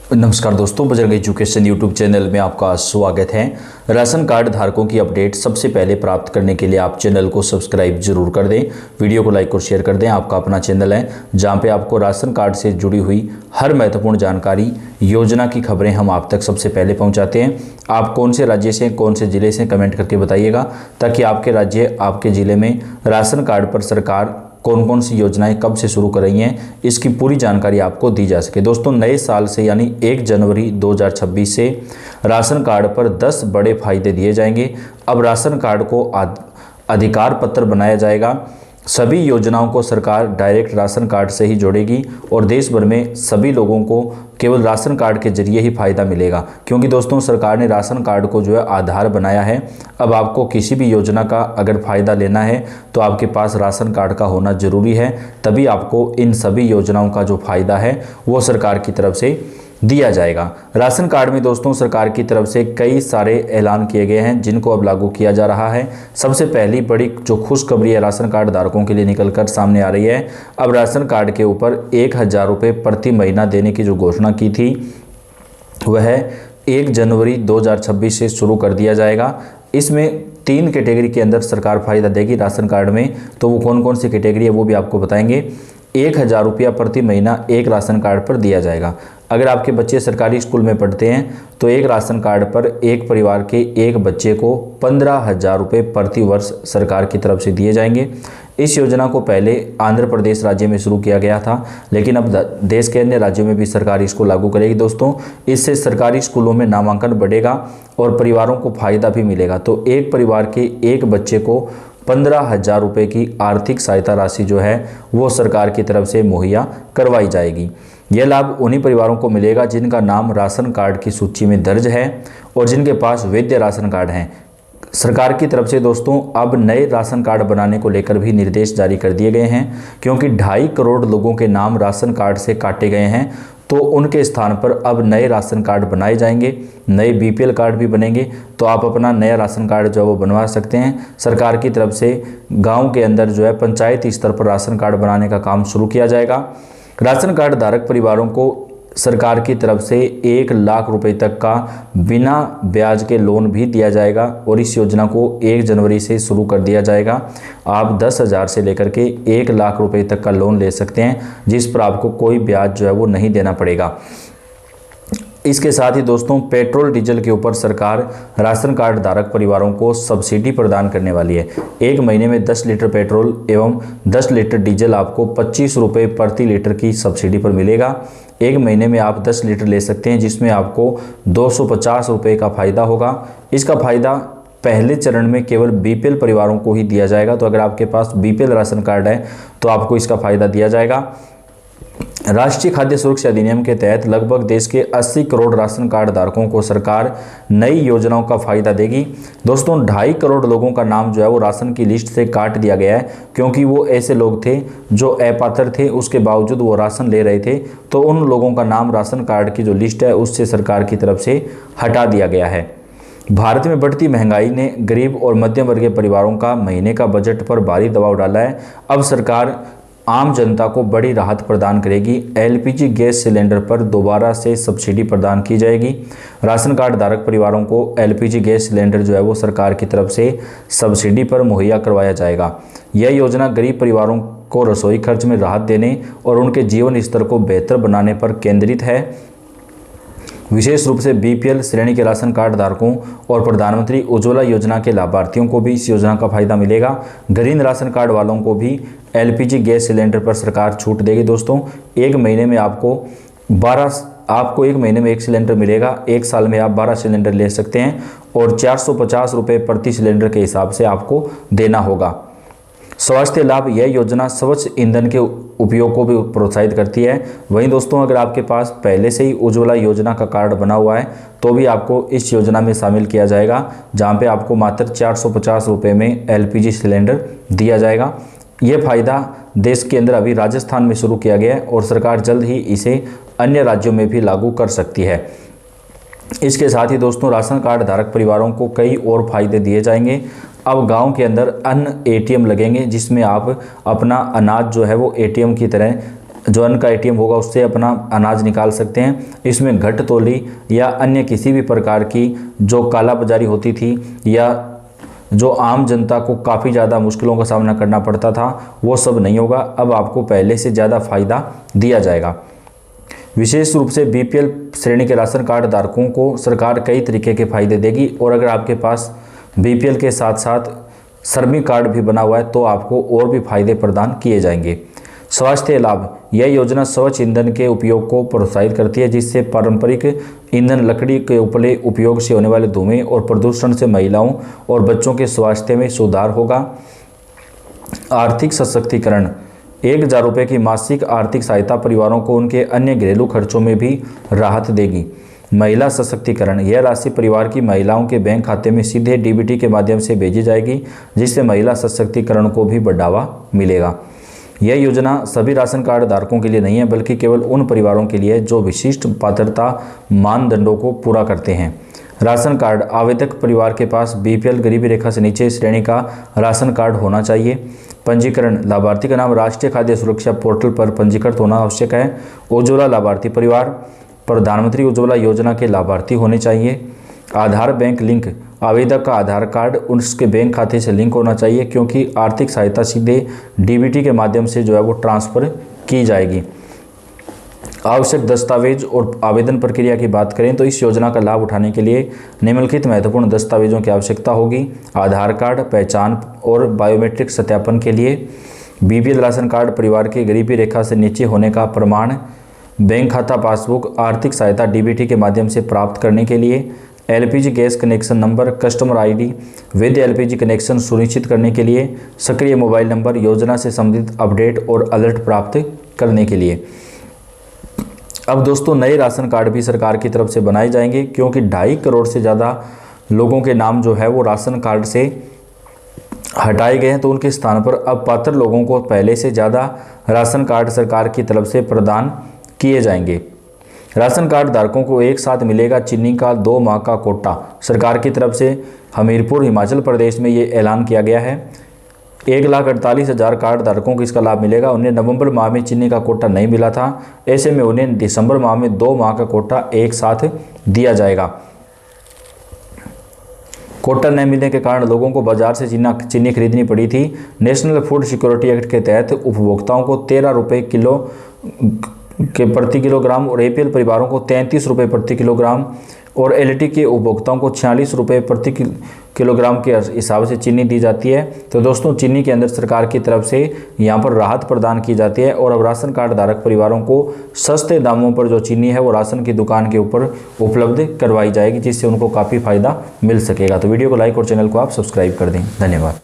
नमस्कार दोस्तों, Bajrang education YouTube channel में आपका स्वागत है। राशन कार्ड धारकों की अपडेट सबसे पहले प्राप्त करने के लिए आप चैनल को सब्सक्राइब जरूर कर दें, वीडियो को लाइक और शेयर कर दें। आपका अपना चैनल है जहां पे आपको राशन कार्ड से जुड़ी हुई हर महत्वपूर्ण जानकारी, योजना की खबरें हम आप तक सबसे पहले पहुँचाते हैं। आप कौन से राज्य से, कौन से ज़िले से कमेंट करके बताइएगा, ताकि आपके राज्य, आपके ज़िले में राशन कार्ड पर सरकार कौन कौन सी योजनाएं कब से शुरू कर रही हैं, इसकी पूरी जानकारी आपको दी जा सके। दोस्तों, नए साल से यानी 1 जनवरी 2026 से राशन कार्ड पर 10 बड़े फायदे दिए जाएंगे। अब राशन कार्ड को अधिकार पत्र बनाया जाएगा। सभी योजनाओं को सरकार डायरेक्ट राशन कार्ड से ही जोड़ेगी और देश भर में सभी लोगों को केवल राशन कार्ड के जरिए ही फ़ायदा मिलेगा, क्योंकि दोस्तों सरकार ने राशन कार्ड को जो है आधार बनाया है। अब आपको किसी भी योजना का अगर फ़ायदा लेना है तो आपके पास राशन कार्ड का होना ज़रूरी है, तभी आपको इन सभी योजनाओं का जो फ़ायदा है वो सरकार की तरफ से दिया जाएगा। राशन कार्ड में दोस्तों सरकार की तरफ से कई सारे ऐलान किए गए हैं जिनको अब लागू किया जा रहा है। सबसे पहली बड़ी जो खुशखबरी है राशन कार्ड धारकों के लिए निकल कर सामने आ रही है। अब राशन कार्ड के ऊपर 1000 रुपये प्रति महीना देने की जो घोषणा की थी वह 1 जनवरी 2026 से शुरू कर दिया जाएगा। इसमें 3 कैटेगरी के अंदर सरकार फ़ायदा देगी राशन कार्ड में। तो वो कौन कौन सी कैटेगरी है वो भी आपको बताएंगे। 1000 रुपया प्रति महीना एक राशन कार्ड पर दिया जाएगा। अगर आपके बच्चे सरकारी स्कूल में पढ़ते हैं तो एक राशन कार्ड पर एक परिवार के एक बच्चे को 15,000 रुपये प्रति वर्ष सरकार की तरफ से दिए जाएंगे। इस योजना को पहले आंध्र प्रदेश राज्य में शुरू किया गया था, लेकिन अब देश के अन्य राज्यों में भी सरकार इसको लागू करेगी। दोस्तों, इससे सरकारी स्कूलों में नामांकन बढ़ेगा और परिवारों को फ़ायदा भी मिलेगा। तो एक परिवार के एक बच्चे को 15,000 रुपये की आर्थिक सहायता राशि जो है वो सरकार की तरफ से मुहैया करवाई जाएगी। यह लाभ उन्हीं परिवारों को मिलेगा जिनका नाम राशन कार्ड की सूची में दर्ज है और जिनके पास वैध राशन कार्ड हैं। सरकार की तरफ से दोस्तों अब नए राशन कार्ड बनाने को लेकर भी निर्देश जारी कर दिए गए हैं, क्योंकि 2.5 करोड़ लोगों के नाम राशन कार्ड से काटे गए हैं। तो उनके स्थान पर अब नए राशन कार्ड बनाए जाएंगे, नए बीपीएल कार्ड भी बनेंगे। तो आप अपना नया राशन कार्ड जो है वो बनवा सकते हैं। सरकार की तरफ से गांव के अंदर जो है पंचायत स्तर पर राशन कार्ड बनाने का काम शुरू किया जाएगा। राशन कार्ड धारक परिवारों को सरकार की तरफ से 1 लाख रुपए तक का बिना ब्याज के लोन भी दिया जाएगा और इस योजना को 1 जनवरी से शुरू कर दिया जाएगा। आप 10,000 से लेकर के 1 लाख रुपए तक का लोन ले सकते हैं, जिस पर आपको कोई ब्याज जो है वो नहीं देना पड़ेगा। इसके साथ ही दोस्तों पेट्रोल डीजल के ऊपर सरकार राशन कार्ड धारक परिवारों को सब्सिडी प्रदान करने वाली है। 1 महीने में 10 लीटर पेट्रोल एवं 10 लीटर डीजल आपको 25 रुपये प्रति लीटर की सब्सिडी पर मिलेगा। 1 महीने में आप 10 लीटर ले सकते हैं, जिसमें आपको 250 रुपये का फ़ायदा होगा। इसका फ़ायदा पहले चरण में केवल बीपीएल परिवारों को ही दिया जाएगा। तो अगर आपके पास बीपीएल राशन कार्ड है तो आपको इसका फ़ायदा दिया जाएगा। राष्ट्रीय खाद्य सुरक्षा अधिनियम के तहत लगभग देश के 80 करोड़ राशन कार्ड धारकों को सरकार नई योजनाओं का फ़ायदा देगी। दोस्तों, 2.5 करोड़ लोगों का नाम जो है वो राशन की लिस्ट से काट दिया गया है, क्योंकि वो ऐसे लोग थे जो अपात्र थे, उसके बावजूद वो राशन ले रहे थे। तो उन लोगों का नाम राशन कार्ड की जो लिस्ट है उससे सरकार की तरफ से हटा दिया गया है। भारत में बढ़ती महंगाई ने गरीब और मध्यम वर्गीय परिवारों का महीने का बजट पर भारी दबाव डाला है। अब सरकार आम जनता को बड़ी राहत प्रदान करेगी। एलपीजी गैस सिलेंडर पर दोबारा से सब्सिडी प्रदान की जाएगी। राशन कार्ड धारक परिवारों को एलपीजी गैस सिलेंडर जो है वो सरकार की तरफ से सब्सिडी पर मुहैया करवाया जाएगा। यह योजना गरीब परिवारों को रसोई खर्च में राहत देने और उनके जीवन स्तर को बेहतर बनाने पर केंद्रित है। विशेष रूप से बीपीएल श्रेणी के राशन कार्ड धारकों और प्रधानमंत्री उज्ज्वला योजना के लाभार्थियों को भी इस योजना का फायदा मिलेगा। ग्रीन राशन कार्ड वालों को भी एलपीजी गैस सिलेंडर पर सरकार छूट देगी। दोस्तों, 1 महीने में आपको 1 महीने में 1 सिलेंडर मिलेगा। 1 साल में आप 12 सिलेंडर ले सकते हैं और 450 रुपये प्रति सिलेंडर के हिसाब से आपको देना होगा। स्वास्थ्य लाभ, यह योजना स्वच्छ ईंधन के उपयोग को भी प्रोत्साहित करती है। वहीं दोस्तों, अगर आपके पास पहले से ही उज्ज्वला योजना का कार्ड बना हुआ है तो भी आपको इस योजना में शामिल किया जाएगा, जहां पे आपको मात्र 450 रुपये में एलपीजी सिलेंडर दिया जाएगा। ये फ़ायदा देश के अंदर अभी राजस्थान में शुरू किया गया है और सरकार जल्द ही इसे अन्य राज्यों में भी लागू कर सकती है। इसके साथ ही दोस्तों राशन कार्ड धारक परिवारों को कई और फायदे दिए जाएंगे। अब गांव के अंदर अन्न एटीएम लगेंगे, जिसमें आप अपना अनाज जो है वो एटीएम की तरह जो अन्न का ATM होगा उससे अपना अनाज निकाल सकते हैं। इसमें घट तोली या अन्य किसी भी प्रकार की जो कालाबाजारी होती थी या जो आम जनता को काफ़ी ज़्यादा मुश्किलों का सामना करना पड़ता था वो सब नहीं होगा। अब आपको पहले से ज़्यादा फ़ायदा दिया जाएगा। विशेष रूप से BPL श्रेणी के राशन कार्ड धारकों को सरकार कई तरीके के फ़ायदे देगी और अगर आपके पास BPL के साथ साथ श्रमिक कार्ड भी बना हुआ है तो आपको और भी फायदे प्रदान किए जाएंगे। स्वास्थ्य लाभ, यह योजना स्वच्छ ईंधन के उपयोग को प्रोत्साहित करती है जिससे पारंपरिक ईंधन लकड़ी के उपले उपयोग से होने वाले धुएं और प्रदूषण से महिलाओं और बच्चों के स्वास्थ्य में सुधार होगा। आर्थिक सशक्तिकरण, 1,000 रुपये की मासिक आर्थिक सहायता परिवारों को उनके अन्य घरेलू खर्चों में भी राहत देगी। महिला सशक्तिकरण, यह राशि परिवार की महिलाओं के बैंक खाते में सीधे DBT के माध्यम से भेजी जाएगी जिससे महिला सशक्तिकरण को भी बढ़ावा मिलेगा। यह योजना सभी राशन कार्ड धारकों के लिए नहीं है बल्कि केवल उन परिवारों के लिए है जो विशिष्ट पात्रता मानदंडों को पूरा करते हैं। राशन कार्ड आवेदक परिवार के पास BPL गरीबी रेखा से नीचे श्रेणी का राशन कार्ड होना चाहिए। पंजीकरण, लाभार्थी का नाम राष्ट्रीय खाद्य सुरक्षा पोर्टल पर पंजीकृत होना आवश्यक है। उज्ज्वला लाभार्थी परिवार प्रधानमंत्री उज्ज्वला योजना के लाभार्थी होने चाहिए। आधार बैंक लिंक, आवेदक का आधार कार्ड उसके बैंक खाते से लिंक होना चाहिए क्योंकि आर्थिक सहायता सीधे DBT के माध्यम से जो है वो ट्रांसफ़र की जाएगी। आवश्यक दस्तावेज और आवेदन प्रक्रिया की बात करें तो इस योजना का लाभ उठाने के लिए निम्नलिखित महत्वपूर्ण दस्तावेजों की आवश्यकता होगी। आधार कार्ड, पहचान और बायोमेट्रिक सत्यापन के लिए BPL राशन कार्ड, परिवार की गरीबी रेखा से नीचे होने का प्रमाण, बैंक खाता पासबुक, आर्थिक सहायता DBT के माध्यम से प्राप्त करने के लिए LPG gas connection number, customer ID, वैध LPG कनेक्शन सुनिश्चित करने के लिए सक्रिय मोबाइल नंबर, योजना से संबंधित अपडेट और अलर्ट प्राप्त करने के लिए। अब दोस्तों नए राशन कार्ड भी सरकार की तरफ से बनाए जाएंगे क्योंकि 2.5 करोड़ से ज़्यादा लोगों के नाम जो है वो राशन कार्ड से हटाए गए हैं तो उनके स्थान पर अब पात्र लोगों को पहले से ज़्यादा राशन कार्ड सरकार की तरफ से प्रदान किए जाएंगे। राशन कार्ड धारकों को एक साथ मिलेगा चीनी का 2 माह का कोटा। सरकार की तरफ से हमीरपुर हिमाचल प्रदेश में ये ऐलान किया गया है। 1,48,000 कार्ड धारकों को इसका लाभ मिलेगा। उन्हें नवंबर माह में चीनी का कोटा नहीं मिला था, ऐसे में उन्हें दिसंबर माह में 2 माह का कोटा एक साथ दिया जाएगा। कोटा न मिलने के कारण लोगों को बाजार से चीनी खरीदनी पड़ी थी। नेशनल फूड सिक्योरिटी एक्ट के तहत उपभोक्ताओं को 13 रुपये किलो के प्रति किलोग्राम और APL परिवारों को 33 रुपये प्रति किलोग्राम और LT के उपभोक्ताओं को 46 रुपये प्रति किलोग्राम के हिसाब से चीनी दी जाती है। तो दोस्तों चीनी के अंदर सरकार की तरफ से यहाँ पर राहत प्रदान की जाती है और अब राशन कार्ड धारक परिवारों को सस्ते दामों पर जो चीनी है वो राशन की दुकान के ऊपर उपलब्ध करवाई जाएगी जिससे उनको काफ़ी फायदा मिल सकेगा। तो वीडियो को लाइक और चैनल को आप सब्सक्राइब कर दें। धन्यवाद।